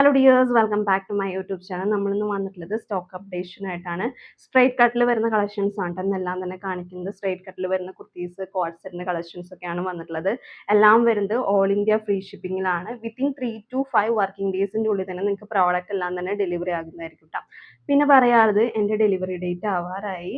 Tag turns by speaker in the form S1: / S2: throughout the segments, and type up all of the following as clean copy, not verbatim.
S1: Hello dears, welcome back to my YouTube channel. നമ്മളിന്ന് വന്നിട്ടുള്ളത് stock updation ആയിട്ടാണ്. Straight കട്ടിൽ വരുന്ന കളക്ഷൻസ് ആണ് എന്നെല്ലാം തന്നെ കാണിക്കുന്നത്. സ്ട്രൈറ്റ് കട്ടിൽ വരുന്ന കുർത്തീസ്, കോഡ് സെറ്റിൻ്റെ കളക്ഷൻസ് ഒക്കെയാണ് വന്നിട്ടുള്ളത്. എല്ലാം വരുന്നത് ഓൾ ഇന്ത്യ ഫ്രീ ഷിപ്പിങ്ങിലാണ്. വിത്തിൻ 3 to 5 വർക്കിംഗ് ഡേയ്സിൻ്റെ ഉള്ളിൽ തന്നെ നിങ്ങൾക്ക് പ്രോഡക്റ്റ് എല്ലാം തന്നെ ഡെലിവറി ആകുന്നതായിരിക്കും കേട്ടോ. പിന്നെ പറയാനുള്ളത്, എൻ്റെ ഡെലിവറി ഡേറ്റ് ആവാറായി.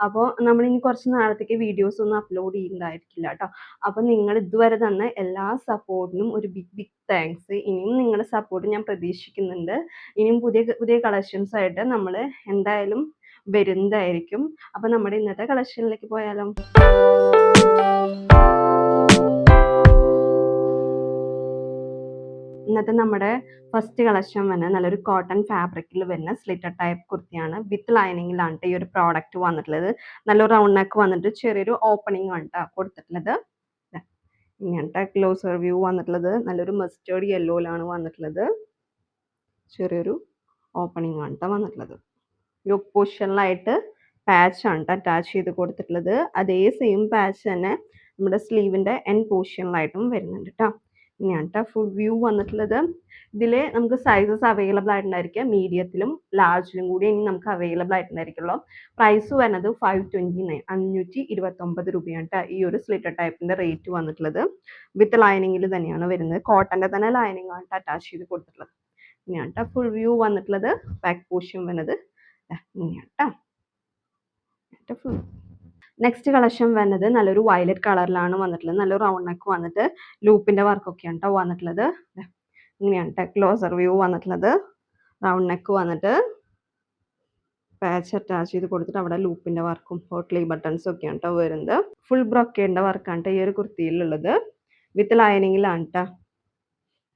S1: അപ്പോൾ നമ്മളിനി കുറച്ച് നാളത്തേക്ക് വീഡിയോസ് ഒന്നും അപ്ലോഡ് ചെയ്യുന്നതായിരിക്കില്ല കേട്ടോ. അപ്പോൾ നിങ്ങൾ ഇതുവരെ തന്ന എല്ലാ സപ്പോർട്ടിനും ഒരു ബിഗ് താങ്ക്സ്. ഇനിയും നിങ്ങളുടെ സപ്പോർട്ട് ഞാൻ പ്രതീക്ഷിക്കുന്നുണ്ട്. ഇനിയും പുതിയ പുതിയ കളക്ഷൻസ് ആയിട്ട് നമ്മൾ എന്തായാലും വരുന്നതായിരിക്കും. അപ്പോൾ നമ്മുടെ ഇന്നത്തെ കളക്ഷനിലേക്ക് പോയാലോ. ഇന്നത്തെ നമ്മുടെ ഫസ്റ്റ് കളക്ഷൻ വരുന്നത് നല്ലൊരു കോട്ടൺ ഫാബ്രിക്കിൽ വരുന്ന സ്ലിറ്റർ ടൈപ്പ് കുർത്തിയാണ്. വിത്ത് ലൈനിങ്ങിലാണ് ഈ ഒരു പ്രോഡക്റ്റ് വന്നിട്ടുള്ളത്. നല്ലൊരു റൗണ്ട് നെക്ക് വന്നിട്ട് ചെറിയൊരു ഓപ്പണിംഗ് ആണ് കൊടുത്തിട്ടുള്ളത്. ഇങ്ങനത്തെ ക്ലോസർ വ്യൂ വന്നിട്ടുള്ളത് നല്ലൊരു മസ്റ്റേർഡ് യെല്ലോയിലാണ് വന്നിട്ടുള്ളത്. ചെറിയൊരു ഓപ്പണിംഗ് ആണ് വന്നിട്ടുള്ളത്. യോക്ക് പൊസിഷനിലായിട്ട് പാച്ചാണ് അറ്റാച്ച് ചെയ്ത് കൊടുത്തിട്ടുള്ളത്. അതേ സെയിം പാച്ച് തന്നെ നമ്മുടെ സ്ലീവിൻ്റെ എൻ പൊസിഷനിലായിട്ടും വരുന്നുണ്ട് കേട്ടോ. ഇങ്ങനത്തെ ഫുൾ വ്യൂ വന്നിട്ടുള്ളത്. ഇതിൽ നമുക്ക് സൈസസ് അവൈലബിൾ ആയിട്ടുണ്ടായിരിക്കുക. മീഡിയത്തിലും ലാർജിലും കൂടി ഇനി നമുക്ക് അവൈലബിൾ ആയിട്ടുണ്ടായിരിക്കുള്ളൂ. പ്രൈസ് വരുന്നത് 529 529 രൂപയാണ് കേട്ടോ. ഈ ഒരു സ്ലിറ്റർ ടൈപ്പിൻ്റെ റേറ്റ് വന്നിട്ടുള്ളത്. വിത്ത് ലൈനിങ്ങിൽ തന്നെയാണ് വരുന്നത്. കോട്ടൻ്റെ തന്നെ ലൈനിങ് ആണ് അറ്റാച്ച് ചെയ്ത് കൊടുത്തിട്ടുള്ളത്. ഇങ്ങനെയാണ് കേട്ടോ ഫുൾ വ്യൂ വന്നിട്ടുള്ളത്. ബാക്ക് പോർഷൻ വരുന്നത് ഇങ്ങനെയാണ് കേട്ടോ ഫുൾ. നെക്സ്റ്റ് കളക്ഷൻ വരുന്നത് നല്ലൊരു വയലറ്റ് കളറിലാണ് വന്നിട്ടുള്ളത്. നല്ലൊരു റൗണ്ട് നെക്ക് വന്നിട്ട് ലൂപ്പിൻ്റെ വർക്കൊക്കെയാണ് കേട്ടോ വന്നിട്ടുള്ളത്. ഇങ്ങനെയാണ് കേട്ടോ ക്ലോസർ വ്യൂ വന്നിട്ടുള്ളത്. റൗണ്ട് നെക്ക് വന്നിട്ട് പാച്ച് അറ്റാച്ച് ചെയ്ത് കൊടുത്തിട്ട് അവിടെ ലൂപ്പിൻ്റെ വർക്കും ഹോട്ട്ലി ബട്ടൺസും ഒക്കെയാണ് കേട്ടോ വരുന്നത്. ഫുൾ ബ്രോക്കേഡിൻ്റെ വർക്കാണ് കേട്ടോ ഈ ഒരു കുർത്തിയിലുള്ളത്. വിത്ത് ലൈനിങ്ങിലാണ് കേട്ടോ.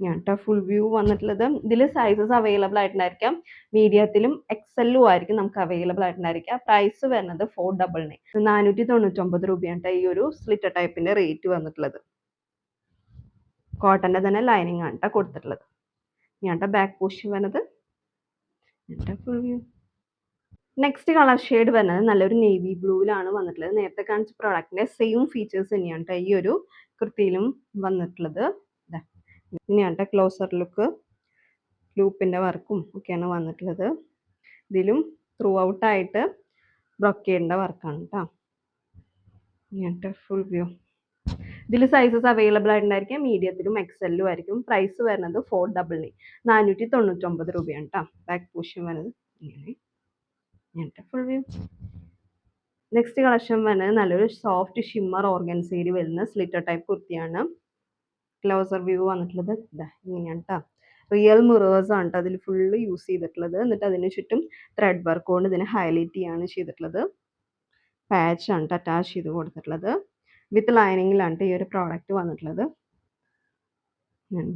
S1: കേട്ടോ ഫുൾ വ്യൂ വന്നിട്ടുള്ളത്. ഇതിൽ സൈസസ് അവൈലബിൾ ആയിട്ടുണ്ടായിരിക്കാം. മീഡിയത്തിലും എക്സലും ആയിരിക്കും നമുക്ക് അവൈലബിൾ ആയിട്ടുണ്ടായിരിക്കുക. പ്രൈസ് വരുന്നത് 499 499 രൂപയാണ് ഈ ഒരു സ്ലിറ്റർ ടൈപ്പിന്റെ റേറ്റ് വന്നിട്ടുള്ളത്. കോട്ടന്റെ തന്നെ ലൈനിങ് ആണ് കേട്ടോ കൊടുത്തിട്ടുള്ളത്. ഞാൻ്റെ ബാക്ക് പോർഷൻ വരുന്നത് full view. Next colour shade വരുന്നത് നല്ലൊരു നേവി ബ്ലൂവിലാണ് വന്നിട്ടുള്ളത്. നേരത്തെ കാണിച്ച പ്രോഡക്റ്റിന്റെ സെയിം ഫീച്ചേഴ്സ് തന്നെയാണ് കേട്ടോ ഈ ഒരു കുർത്തിയിലും വന്നിട്ടുള്ളത്. ഇനിയാണ് ക്ലോസർ ലുക്ക്. ലൂപ്പിൻ്റെ വർക്കും ഒക്കെയാണ് വന്നിട്ടുള്ളത്. ഇതിലും ത്രൂ ഔട്ടായിട്ട് ബ്രൊക്കേഡിൻ്റെ വർക്കാണ് കേട്ടോ. ഇങ്ങനത്തെ ഫുൾ വ്യൂ. ഇതിൽ സൈസസ് അവൈലബിൾ ആയിട്ടുണ്ടായിരിക്കും. മീഡിയത്തിലും എക്സലിലും ആയിരിക്കും. പ്രൈസ് വരുന്നത് 499 499 രൂപയാണ് കേട്ടോ. ബാക്ക് പോർഷൻ വരുന്നത് ഇങ്ങനത്തെ ഫുൾ വ്യൂ. നെക്സ്റ്റ് കളക്ഷൻ വരുന്നത് നല്ലൊരു സോഫ്റ്റ് ഷിമ്മർ ഓർഗൻസയിൽ വരുന്ന സ്ലിറ്റർ ടൈപ്പ് കുർത്തിയാണ്. ക്ലോസർ വ്യൂ വന്നിട്ടുള്ളത് ഇങ്ങനെയാണ് കേട്ടോ. റിയൽ മിറേഴ്സ് ആണ് കേട്ടോ അതിൽ ഫുള്ള് യൂസ് ചെയ്തിട്ടുള്ളത്. എന്നിട്ട് അതിന് ചുറ്റും ത്രെഡ് വർക്ക് കൊണ്ട് ഇതിനെ ഹൈലൈറ്റ് ചെയ്യാണ് ചെയ്തിട്ടുള്ളത്. പാച്ചാണ് കേട്ടോ അറ്റാച്ച് ചെയ്ത് കൊടുത്തിട്ടുള്ളത്. വിത്ത് ലൈനിങ്ങിലാണ് ഈ ഒരു പ്രോഡക്റ്റ് വന്നിട്ടുള്ളത്.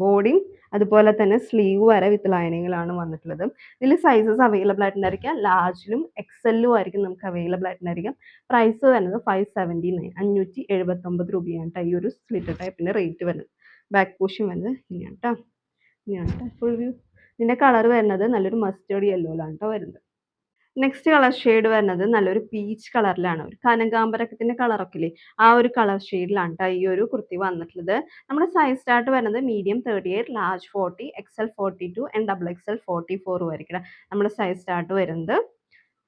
S1: ബോഡിയും അതുപോലെ തന്നെ സ്ലീവ് വരെ വിത്ത് ലൈനിങ്ങിലാണ് വന്നിട്ടുള്ളത്. ഇതിൽ സൈസസ് അവൈലബിൾ ആയിട്ടുണ്ടായിരിക്കാം. ലാർജിലും എക്സലിലും ആയിരിക്കും നമുക്ക് അവൈലബിൾ ആയിട്ടുണ്ടായിരിക്കാം. പ്രൈസ് വരുന്നത് 579 579 രൂപയാണ് കേട്ടോ ഈ ഒരു സ്ലിറ്റർ ടൈപ്പിൻ്റെ റേറ്റ് വരുന്നത്. ബാക്ക് പോർഷൻ വരുന്നത് ഇങ്ങനെയാണ് കേട്ടോ. ഇങ്ങനെയാണ് കേട്ടോ ഫുൾ വ്യൂ. ഇതിൻ്റെ കളർ വരുന്നത് നല്ലൊരു മസ്റ്റേർഡ് യെല്ലോയിലാണ് കേട്ടോ വരുന്നത്. നെക്സ്റ്റ് കളർ ഷെയ്ഡ് വരുന്നത് നല്ലൊരു പീച്ച് കളറിലാണ്. ഒരു കനകാമ്പരക്കത്തിൻ്റെ കളറൊക്കെ ഇല്ലേ, ആ ഒരു കളർ ഷെയ്ഡിലാണ് കേട്ടോ ഈ ഒരു കുർത്തി വന്നിട്ടുള്ളത്. നമ്മുടെ സൈസ് സ്റ്റാർട്ട് വരുന്നത് medium 38, large 40, XL 42 and double XL 44 ആയിരിക്കും നമ്മുടെ സൈസ് സ്റ്റാർട്ട് വരുന്നത്.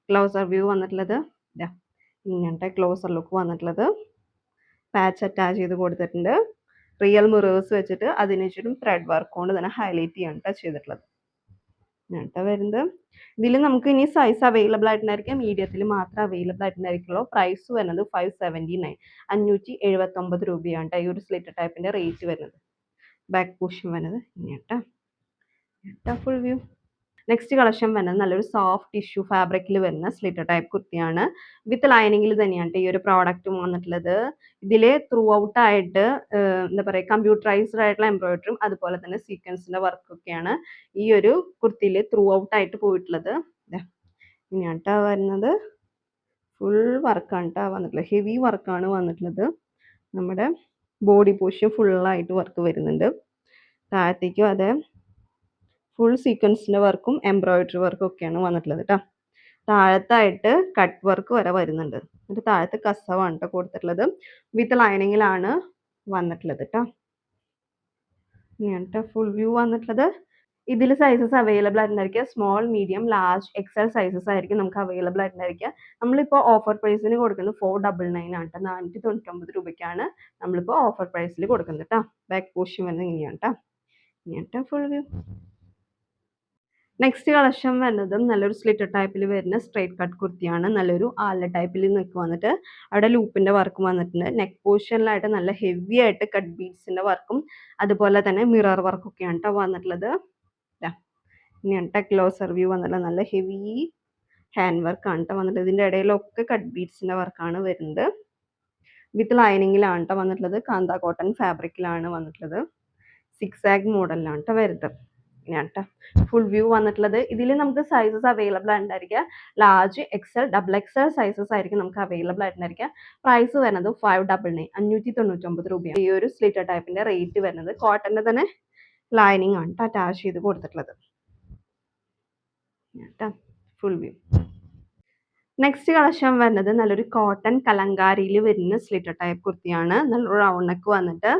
S1: ക്ലോസർ വ്യൂ വന്നിട്ടുള്ളത് ഇങ്ങനത്തെ ക്ലോസർ ലുക്ക് വന്നിട്ടുള്ളത്. പാച്ച് അറ്റാച്ച് ചെയ്ത് കൊടുത്തിട്ടുണ്ട്. റിയൽ മിറേഴ്സ് വെച്ചിട്ട് അതിന് ചുറ്റും ത്രെഡ് വർക്ക് കൊണ്ട് തന്നെ ഹൈലൈറ്റ് ചെയ്യാണ് കേട്ടോ ചെയ്തിട്ടുള്ളത്. കേട്ടോ വരുന്നത്. ഇതിൽ നമുക്ക് ഇനി സൈസ് അവൈലബിൾ ആയിട്ടുണ്ടായിരിക്കും. മീഡിയത്തിൽ മാത്രമേ അവൈലബിൾ ആയിട്ടുണ്ടായിരിക്കുള്ളൂ. പ്രൈസ് വരുന്നത് 579 579 രൂപയാണ് കേട്ടോ ഈ ഒരു സ്ലിറ്റർ ടൈപ്പിൻ്റെ റേറ്റ് വരുന്നത്. ബാക്ക് പോർഷൻ വരുന്നത് ഇങ്ങനെയാട്ടോ ഫുൾ വ്യൂ. നെക്സ്റ്റ് കളക്ഷൻ വരുന്നത് നല്ലൊരു സോഫ്റ്റ് ടിഷ്യൂ ഫാബ്രിക്കിൽ വരുന്ന സ്ലിറ്റർ ടൈപ്പ് കുർത്തിയാണ്. വിത്ത് ലൈനിങ്ങിൽ തന്നെയാണ് ഈ ഒരു പ്രോഡക്റ്റ് വന്നിട്ടുള്ളത്. ഇതിൽ ത്രൂ ഔട്ടായിട്ട് എന്താ പറയുക കമ്പ്യൂട്ടറൈസ്ഡ് ആയിട്ടുള്ള എംബ്രോയിഡറിയും അതുപോലെ തന്നെ സീക്വൻസിൻ്റെ വർക്കൊക്കെയാണ് ഈ ഒരു കുർത്തിയിൽ ത്രൂ ഔട്ടായിട്ട് പോയിട്ടുള്ളത്. ഇങ്ങനെയാണ് കേട്ടോ വരുന്നത്. ഫുൾ വർക്കാണ് കേട്ടോ വന്നിട്ടുള്ളത്. ഹെവി വർക്കാണ് വന്നിട്ടുള്ളത്. നമ്മുടെ ബോഡി പോർഷൻ ഫുള്ളായിട്ട് വർക്ക് വരുന്നുണ്ട്. താഴത്തേക്കും അതെ ഫുൾ സീക്വൻസിൻ്റെ വർക്കും എംബ്രോയിഡറി വർക്കും ഒക്കെയാണ് വന്നിട്ടുള്ളത് കേട്ടോ. താഴത്തായിട്ട് കട്ട് വർക്ക് വരെ വരുന്നുണ്ട്. എന്നിട്ട് താഴത്ത് കസവാണ് കേട്ടോ കൊടുത്തിട്ടുള്ളത്. വിത്ത് ലൈനിങ്ങിലാണ് വന്നിട്ടുള്ളത് കേട്ടോ. ഇങ്ങനത്തെ ഫുൾ വ്യൂ വന്നിട്ടുള്ളത്. ഇതിൽ സൈസസ് അവൈലബിൾ ആയിട്ടുണ്ടായിരിക്കുക small, medium, large, XL sizes ആയിരിക്കും നമുക്ക് അവൈലബിൾ ആയിട്ടുണ്ടായിരിക്കുക. നമ്മളിപ്പോൾ ഓഫർ പ്രൈസിന് കൊടുക്കുന്നത് 499 ആണ് കേട്ടോ. 499 രൂപയ്ക്കാണ് നമ്മളിപ്പോൾ ഓഫർ പ്രൈസിൽ കൊടുക്കുന്നത് കേട്ടോ. ബാക്ക് പോർഷൻ വരുന്നത് ഇങ്ങനെയാണ് കേട്ടോ. ഇങ്ങനത്തെ ഫുൾ വ്യൂ. നെക്സ്റ്റ് കളക്ഷൻ വരുന്നതും നല്ലൊരു സ്ലിറ്റർ ടൈപ്പിൽ വരുന്ന സ്ട്രൈറ്റ് കട്ട് കുർത്തിയാണ്. നല്ലൊരു ആല ടൈപ്പിൽ നിൽക്ക് വന്നിട്ട് അവിടെ ലൂപ്പിന്റെ വർക്കും വന്നിട്ടുണ്ട്. നെക്ക് പോർഷനിലായിട്ട് നല്ല ഹെവി ആയിട്ട് കട്ട് ബീഡ്സിന്റെ വർക്കും അതുപോലെ തന്നെ മിറർ വർക്കൊക്കെയാണ് കേട്ടോ വന്നിട്ടുള്ളത്. ഇങ്ങനത്തെ ക്ലോസർ വ്യൂ വന്നിട്ടുള്ള നല്ല ഹെവി ഹാൻഡ് വർക്കാണ് കേട്ടോ വന്നിട്ട്. ഇതിൻ്റെ ഇടയിലൊക്കെ കട്ട് ബീഡ്സിന്റെ വർക്കാണ് വരുന്നത്. വിത്ത് ലൈനിങ്ങിലാണ് കേട്ടോ വന്നിട്ടുള്ളത്. കാന്ത കോട്ടൺ ഫാബ്രിക്കിലാണ് വന്നിട്ടുള്ളത്. സിക്സാഗ് മോഡലിലാണ് കേട്ടോ വരുന്നത്. ഇങ്ങനെയാണ് കേട്ടോ ഫുൾ വ്യൂ വന്നിട്ടുള്ളത്. ഇതിൽ നമുക്ക് സൈസസ് അവൈലബിൾ ആയിട്ടുണ്ടായിരിക്കുക large, XL, double XL sizes ആയിരിക്കും നമുക്ക് അവൈലബിൾ ആയിട്ടുണ്ടായിരിക്കുക. പ്രൈസ് വരുന്നത് 599 599 രൂപയാണ്. ഈ ഒരു സ്ലിറ്റർ ടൈപ്പിന്റെ റേറ്റ് വരുന്നത്. കോട്ടന്റെ തന്നെ ലൈനിങ് ആണ് അറ്റാച്ച് ചെയ്ത് കൊടുത്തിട്ടുള്ളത്. Full view. നെക്സ്റ്റ് കളക്ഷൻ വരുന്നത് നല്ലൊരു കോട്ടൺ കലങ്കാരിയിൽ വരുന്ന സ്ലിറ്റർ ടൈപ്പ് കുർത്തിയാണ്. നല്ലൊരു റൗണ്ട് നെക്ക് വന്നിട്ട്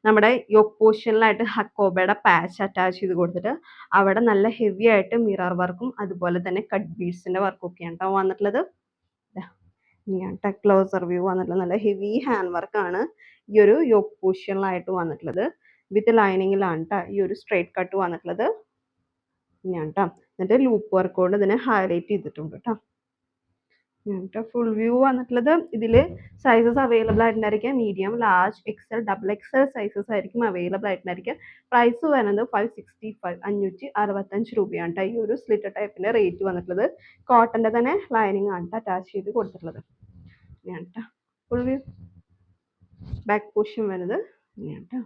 S1: നമ്മുടെ യോക്ക് പോർഷനിലായിട്ട് ഹക്കോബയുടെ പാച്ച് അറ്റാച്ച് ചെയ്ത് കൊടുത്തിട്ട് അവിടെ നല്ല ഹെവി ആയിട്ട് മിറർ വർക്കും അതുപോലെ തന്നെ കട്ട് ബീഡ്സിന്റെ വർക്കും ഒക്കെയാണ് കേട്ടോ വന്നിട്ടുള്ളത്. ഇങ്ങനത്തെ ക്ലോസർ വ്യൂ വന്നിട്ടുള്ളത് നല്ല ഹെവി ഹാൻഡ് വർക്കാണ് ഈ ഒരു യോക്ക് പോർഷനിലായിട്ട് വന്നിട്ടുള്ളത്. വിത്ത് ലൈനിങ്ങിലാണ് കേട്ടോ ഈ ഒരു സ്ട്രൈറ്റ് കട്ട് വന്നിട്ടുള്ളത്. ഇങ്ങനെയാണ് കേട്ടോ. എന്നിട്ട് ലൂപ്പ് വർക്ക് കൊണ്ട് ഇതിനെ ഹൈലൈറ്റ് ചെയ്തിട്ടുണ്ട് കേട്ടോ. ഫുൾ വ്യൂ വന്നിട്ടുള്ളത്. ഇതിൽ സൈസസ് അവൈലബിൾ ആയിട്ടുണ്ടായിരിക്കുക medium, large, XL, double XL sizes ആയിരിക്കും അവൈലബിൾ ആയിട്ടുണ്ടായിരിക്കുക. പ്രൈസ് വരുന്നത് 565 565 രൂപയാണ് കേട്ടോ. ഈ ഒരു സ്ലിറ്റർ ടൈപ്പിന്റെ റേറ്റ് വന്നിട്ടുള്ളത്. കോട്ടന്റെ തന്നെ ലൈനിങ് ആണ് അറ്റാച്ച് ചെയ്ത് കൊടുത്തിട്ടുള്ളത്. ഇങ്ങനെയാണ് കേട്ടോ ഫുൾ വ്യൂ. ബാക്ക് പോർഷൻ വരുന്നത് ഇങ്ങനെയാണ് കേട്ടോ.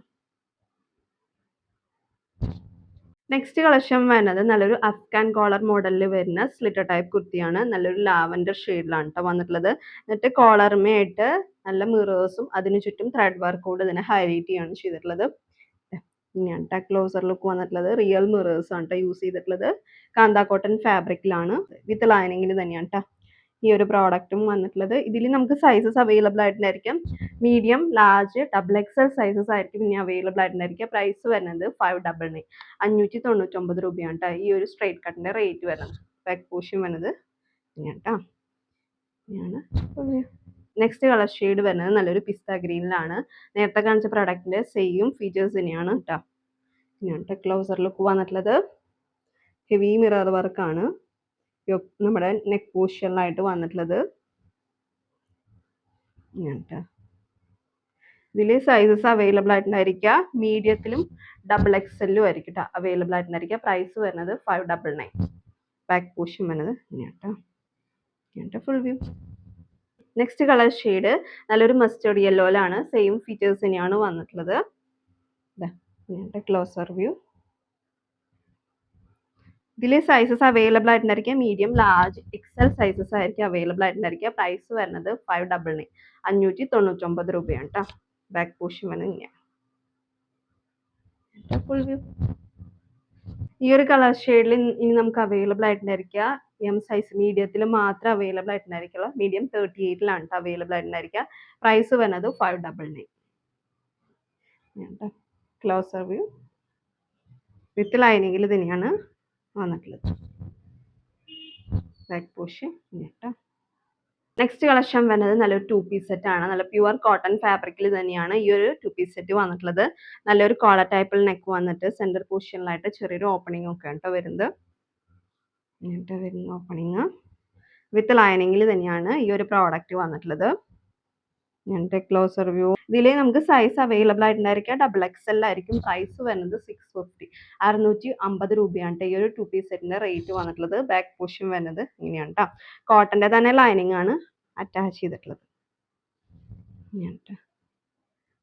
S1: നെക്സ്റ്റ് കളക്ഷൻ വരുന്നത് നല്ലൊരു അഫ്ഗാൻ കോളർ മോഡലിൽ വരുന്ന സ്ലിറ്റർ ടൈപ്പ് കുർത്തിയാണ്. നല്ലൊരു ലാവൻഡർ ഷെയ്ഡിലാണ് കേട്ടോ വന്നിട്ടുള്ളത്. എന്നിട്ട് കോളർമയായിട്ട് നല്ല മിറേഴ്സും അതിനു ചുറ്റും ത്രെഡ് വർക്കോട് ഇതിനെ ഹൈലൈറ്റ് ചെയ്യാണ് ചെയ്തിട്ടുള്ളത്. ഇങ്ങനെയാണ് കേട്ടോ ക്ലോസർ ലുക്ക് വന്നിട്ടുള്ളത്. റിയൽ മിറേഴ്സ് ആണ് കേട്ടോ യൂസ് ചെയ്തിട്ടുള്ളത്. കാന്ത കോട്ടൺ ഫാബ്രിക്കിലാണ് വിത്ത് ലൈനിങ്ങിൽ തന്നെയാണ് കേട്ടോ ഈ ഒരു പ്രോഡക്റ്റും വന്നിട്ടുള്ളത്. ഇതിൽ നമുക്ക് സൈസസ് അവൈലബിൾ ആയിട്ടുണ്ടായിരിക്കും medium, large, double XL sizes ആയിരിക്കും ഇനി അവൈലബിൾ ആയിട്ടുണ്ടായിരിക്കുക. പ്രൈസ് വരുന്നത് 599 599 രൂപയാണ് കേട്ടോ ഈ ഒരു സ്ട്രൈറ്റ് കട്ടിന്റെ റേറ്റ് വരുന്നത്. ബാക്ക് പോർഷൻ വരുന്നത് ഇങ്ങനെയാണ് കേട്ടോ. ഇങ്ങനെയാണ്. നെക്സ്റ്റ് കളർ ഷെയ്ഡ് വരുന്നത് നല്ലൊരു പിസ്ത ഗ്രീനിലാണ്. നേരത്തെ കാണിച്ച പ്രോഡക്റ്റിന്റെ സെയിം ഫീച്ചേഴ്സ് തന്നെയാണ് കേട്ടോ. ഇങ്ങനത്തെ ക്ലോസർ ലുക്ക് വന്നിട്ടുള്ളത്. ഹെവി മിറർ വർക്കാണ് നമ്മുടെ നെക്ക് പോർഷനിലായിട്ട് വന്നിട്ടുള്ളത്. ഇങ്ങനത്തെ ഇതിൽ സൈസസ് അവൈലബിൾ ആയിട്ടുണ്ടായിരിക്കുക മീഡിയത്തിലും ഡബിൾ എക്സലും ആയിരിക്കും കേട്ടോ അവൈലബിൾ ആയിട്ടുണ്ടായിരിക്കുക. പ്രൈസ് വരുന്നത് 599. ബാക്ക് പോർഷൻ വരുന്നത് ഇങ്ങനത്തെ ഇങ്ങനത്തെ full view. Next colour shade നല്ലൊരു മസ്റ്റേർഡ് യെല്ലോയിലാണ്. സെയിം ഫീച്ചേഴ്സ് തന്നെയാണ് വന്നിട്ടുള്ളത്. ഇങ്ങനത്തെ ക്ലോസർ വ്യൂ. ഇതിൽ സൈസസ് അവൈലബിൾ ആയിട്ടുണ്ടായിരിക്കുക മീഡിയം, ലാർജ്, എക്സൽ സൈസസ് ആയിരിക്കും അവൈലബിൾ ആയിട്ടുണ്ടായിരിക്കുക. പ്രൈസ് വരുന്നത് 599 599 രൂപയാണ് കേട്ടോ. ബാക്ക് പോർഷൻ വരുന്നത് ഇങ്ങനെ ഫുൾ വ്യൂ. ഈ ഒരു കളർ ഷെയ്ഡിൽ ഇനി നമുക്ക് അവൈലബിൾ ആയിട്ടുണ്ടായിരിക്കുക എം സൈസ് മീഡിയത്തിൽ മാത്രം അവൈലബിൾ ആയിട്ടുണ്ടായിരിക്കുള്ളൂ. മീഡിയം 38ലാണ് കേട്ടോ അവൈലബിൾ ആയിട്ടുണ്ടായിരിക്കുക. പ്രൈസ് വരുന്നത് 599. ക്ലോസർ വ്യൂ വിത്ത് ലൈനിങ്ങിൽ തന്നെയാണ് വന്നിട്ടുള്ളത്. ബാക്ക് പോർഷൻ കേട്ടോ. നെക്സ്റ്റ് കളക്ഷൻ വരുന്നത് നല്ലൊരു 2 പീസ് സെറ്റ് ആണ്. നല്ല പ്യുവർ കോട്ടൺ ഫാബ്രിക്കിൽ തന്നെയാണ് ഈ ഒരു 2 പീസ് സെറ്റ് വന്നിട്ടുള്ളത്. നല്ലൊരു കോളർ ടൈപ്പിൽ നെക്ക് വന്നിട്ട് സെന്റർ പൊസിഷനിലായിട്ട് ചെറിയൊരു ഓപ്പണിംഗ് ഒക്കെ ആണ് വരുന്നത്. ഇങ്ങനത്തെ വരുന്ന ഓപ്പണിങ് വിത്ത് ലൈനിങ്ങിൽ തന്നെയാണ് ഈ ഒരു പ്രോഡക്റ്റ് വന്നിട്ടുള്ളത്. ഇങ്ങനത്തെ ക്ലോസർ വ്യൂ. ഇതിൽ നമുക്ക് സൈസ് അവൈലബിൾ ആയിട്ടുണ്ടായിരിക്കുക ഡബിൾ എക്സൽ ആയിരിക്കും. പ്രൈസ് വരുന്നത് 650 650 രൂപയാണ് ഈ ഒരു 2 പീസ് സെറ്റിന്റെ റേറ്റ് വന്നിട്ടുള്ളത്. ബാക്ക് പോർഷൻ വരുന്നത് ഇങ്ങനെയാണ് കേട്ടോ. കോട്ടന്റെ തന്നെ ലൈനിങ് ആണ് അറ്റാച്ച് ചെയ്തിട്ടുള്ളത്.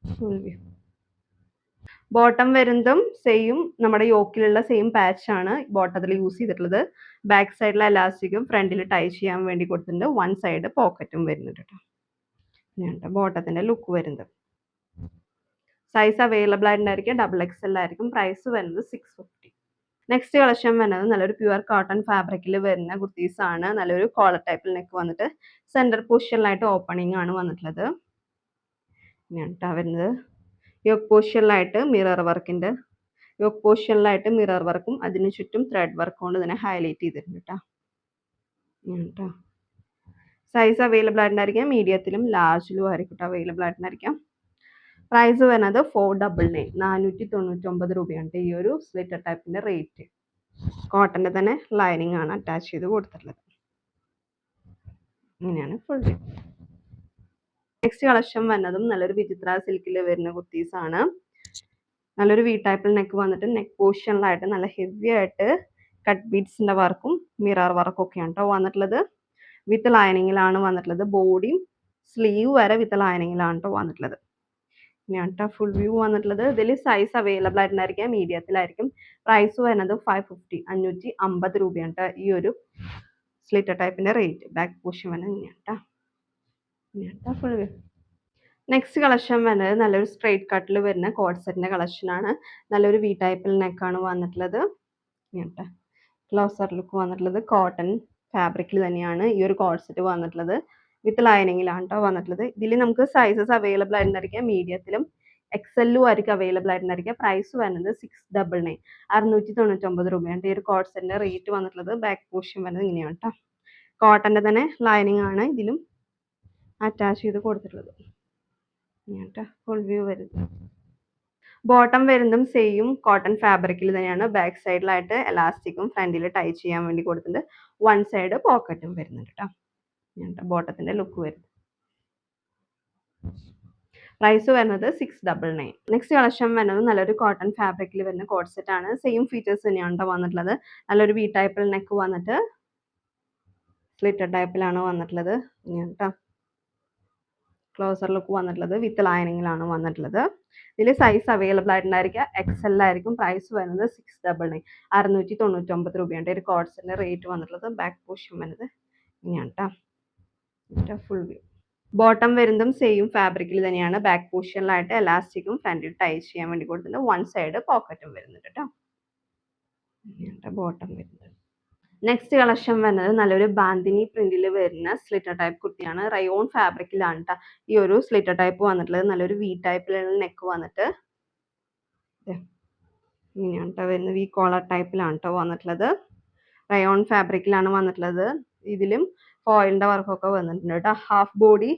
S1: Full view. ബോട്ടം വരുന്നതും സെയിം നമ്മുടെ യോക്കിലുള്ള സെയിം പാച്ച് ആണ് ബോട്ടത്തിൽ യൂസ് ചെയ്തിട്ടുള്ളത്. ബാക്ക് സൈഡിലെ എലാസ്റ്റിക്കും ഫ്രണ്ടിൽ ടൈ ചെയ്യാൻ വേണ്ടി കൊടുത്തിട്ടുണ്ട്. വൺ സൈഡ് പോക്കറ്റും വരുന്നുണ്ട് കേട്ടോ. ഇങ്ങനത്തെ ബോട്ടത്തിന്റെ ലുക്ക് വരുന്നത്. സൈസ് അവൈലബിൾ ആയിട്ടുണ്ടായിരിക്കും ഡബിൾ എക്സൽ ആയിരിക്കും. പ്രൈസ് വരുന്നത് 650. നെക്സ്റ്റ് കളക്ഷൻ വരുന്നത് നല്ലൊരു പ്യുവർ കോട്ടൺ ഫാബ്രിക്കിൽ വരുന്ന കുർത്തീസ് ആണ്. നല്ലൊരു കോളർ ടൈപ്പിൽ നെക്ക് വന്നിട്ട് സെന്റർ പൊസിഷനിലായിട്ട് ഓപ്പണിംഗ് ആണ് വന്നിട്ടുള്ളത്. ഇങ്ങനത്തെ വരുന്നത് യോക്ക് പൊസിഷനിലായിട്ട് മിറർ വർക്കിന്റെ യോക്ക് പോർഷനിലായിട്ട് മിറർ വർക്കും അതിന് ചുറ്റും ത്രെഡ് വർക്കും കൊണ്ട് തന്നെ ഹൈലൈറ്റ് ചെയ്തിട്ടുണ്ട് കേട്ടോ. കേട്ടോ സൈസ് അവൈലബിൾ ആയിട്ടുണ്ടായിരിക്കാം മീഡിയത്തിലും ലാർജിലും ആയിരിക്കും അവൈലബിൾ ആയിട്ടുണ്ടായിരിക്കാം. പ്രൈസ് വരുന്നത് 499 499 രൂപയാണ് ഈ ഒരു സ്ലിറ്റർ ടൈപ്പിന്റെ റേറ്റ്. കോട്ടന്റെ തന്നെ ലൈനിങ് ആണ് അറ്റാച്ച് ചെയ്ത് കൊടുത്തിട്ടുള്ളത്. ഇങ്ങനെയാണ് ഫുൾ. നെക്സ്റ്റ് കളക്ഷൻ വരുന്നതും നല്ലൊരു വിചിത്ര സിൽക്കിൽ വരുന്ന കുർത്തീസ് ആണ്. നല്ലൊരു വി ടൈപ്പിൽ നെക്ക് വന്നിട്ട് നെക്ക് പോർഷനിലായിട്ട് നല്ല ഹെവി ആയിട്ട് കട്ട് ബീഡ്സിന്റെ വർക്കും മിറർ വർക്കും ഒക്കെയാണ് കേട്ടോ വന്നിട്ടുള്ളത്. വിത്ത് ലൈനിങ്ങിലാണ് വന്നിട്ടുള്ളത്. ബോഡിയും സ്ലീവ് വരെ വിത്ത് ലൈനിങ്ങിലാണ് കേട്ടോ വന്നിട്ടുള്ളത്. ഇനിയാണ് കേട്ടോ ഫുൾ വ്യൂ വന്നിട്ടുള്ളത്. ഇതിൽ സൈസ് അവൈലബിൾ ആയിട്ടുണ്ടായിരിക്കാം മീഡിയത്തിലായിരിക്കും. പ്രൈസ് വരുന്നത് 550 550 രൂപയാണ് കേട്ടോ ഈ ഒരു സ്ലിറ്റർ ടൈപ്പിന്റെ റേറ്റ്. ബാക്ക് പോർഷൻ വരുന്നത് ഇങ്ങനെയാണ് കേട്ടോ ഫുൾ വ്യൂ. നെക്സ്റ്റ് കളക്ഷൻ വരുന്നത് നല്ലൊരു സ്ട്രെയിറ്റ് കട്ടിൽ വരുന്ന കോഡ് സെറ്റിന്റെ കളക്ഷനാണ്. നല്ലൊരു വി ടൈപ്പിൽ നെക്കാണ് വന്നിട്ടുള്ളത്. കേട്ടോ ക്ലോസർ ലുക്ക് വന്നിട്ടുള്ളത്. കോട്ടൺ ഫാബ്രിക്കിൽ തന്നെയാണ് ഈ ഒരു കോഡ് സെറ്റ് വന്നിട്ടുള്ളത്. വിത്ത് ലൈനിങ്ങിലാണ് കേട്ടോ വന്നിട്ടുള്ളത്. ഇതിൽ നമുക്ക് സൈസസ് അവൈലബിൾ ആയിട്ടുണ്ടായിരിക്കാം മീഡിയത്തിലും എക്സെല്ലും ആയിരിക്കും അവൈലബിൾ ആയിട്ടുണ്ടായിരിക്കുക. പ്രൈസ് വരുന്നത് 699 699 രൂപയാണ് ഈ ഒരു കോഡ് സെറ്റിന്റെ റേറ്റ് വന്നിട്ടുള്ളത്. ബാക്ക് പോർഷൻ വരുന്നത് ഇങ്ങനെയാണ് കേട്ടോ. കോട്ടന്റെ തന്നെ ലൈനിങ് ആണ് ഇതിലും അറ്റാച്ച് ചെയ്ത് കൊടുത്തിട്ടുള്ളത്. ഫുൾ വ്യൂ വരുന്നത്. ബോട്ടം വരുന്നതും സെയിം കോട്ടൺ ഫാബ്രിക്കിൽ തന്നെയാണ്. ബാക്ക് സൈഡിലായിട്ട് എലാസ്റ്റിക്കും ഫ്രണ്ടിൽ ടൈ ചെയ്യാൻ വേണ്ടി കൊടുത്തിട്ടുണ്ട്. വൺ സൈഡ് പോക്കറ്റും വരുന്നുണ്ട് കേട്ടോ. ബോട്ടത്തിന്റെ ലുക്ക് വരുന്നത്. പ്രൈസ് വരുന്നത് 699. നെക്സ്റ്റ് കളക്ഷൻ വരുന്നത് നല്ലൊരു കോട്ടൺ ഫാബ്രിക്കിൽ വരുന്ന കോഡ് സെറ്റ് ആണ്. സെയിം ഫീച്ചേഴ്സ് തന്നെയാണ് വന്നിട്ടുള്ളത്. നല്ലൊരു വി ടൈപ്പിൽ നെക്ക് വന്നിട്ട് സ്ലിറ്റർ ടൈപ്പിലാണ് വന്നിട്ടുള്ളത്. കേട്ടോ ക്ലോസർ ലുക്ക് വന്നിട്ടുള്ളത് വിത്ത് ലൈനിങ്ങിലാണ് വന്നിട്ടുള്ളത്. ഇതിൽ സൈസ് അവൈലബിൾ ആയിട്ടുണ്ടായിരിക്കുക എക്സെൽ ആയിരിക്കും. പ്രൈസ് വരുന്നത് 699 699 രൂപയാണ് ഒരു കോഡ്സിന്റെ റേറ്റ് വന്നിട്ടുള്ളത്. ബാക്ക് പോർഷൻ വരുന്നത് ഇങ്ങനെയാണ് കേട്ടോ ഫുൾ വ്യൂ. ബോട്ടം വരുന്നതും സെയിം ഫാബ്രിക്കിൽ തന്നെയാണ്. ബാക്ക് പോർഷനിലായിട്ട് എലാസ്റ്റിക്കും ഫ്രണ്ടിൽ ടൈ ചെയ്യാൻ വേണ്ടി കൊടുത്തിട്ടുണ്ട്. വൺ സൈഡ് പോക്കറ്റും വരുന്നുണ്ട് കേട്ടോ. ബോട്ടം വരുന്നത്. നെക്സ്റ്റ് കളക്ഷൻ വരുന്നത് നല്ലൊരു ബാന്തിനി പ്രിന്റിൽ വരുന്ന സ്ലിറ്റർ ടൈപ്പ് കുർത്തിയാണ്. റയോൺ ഫാബ്രിക്കിലാണ് കേട്ടോ ഈ ഒരു സ്ലിറ്റർ ടൈപ്പ് വന്നിട്ടുള്ളത്. നല്ലൊരു വി ടൈപ്പിലുള്ള നെക്ക് വന്നിട്ട് ഇങ്ങനെയാണ് കേട്ടോ വരുന്നത്. വി കോളർ ടൈപ്പിലാണ് കേട്ടോ വന്നിട്ടുള്ളത്. റയോൺ ഫാബ്രിക്കിലാണ് വന്നിട്ടുള്ളത്. ഇതിലും ഫോയിലിന്റെ വർക്കൊക്കെ വന്നിട്ടുണ്ട് കേട്ടോ. ഹാഫ് ബോഡി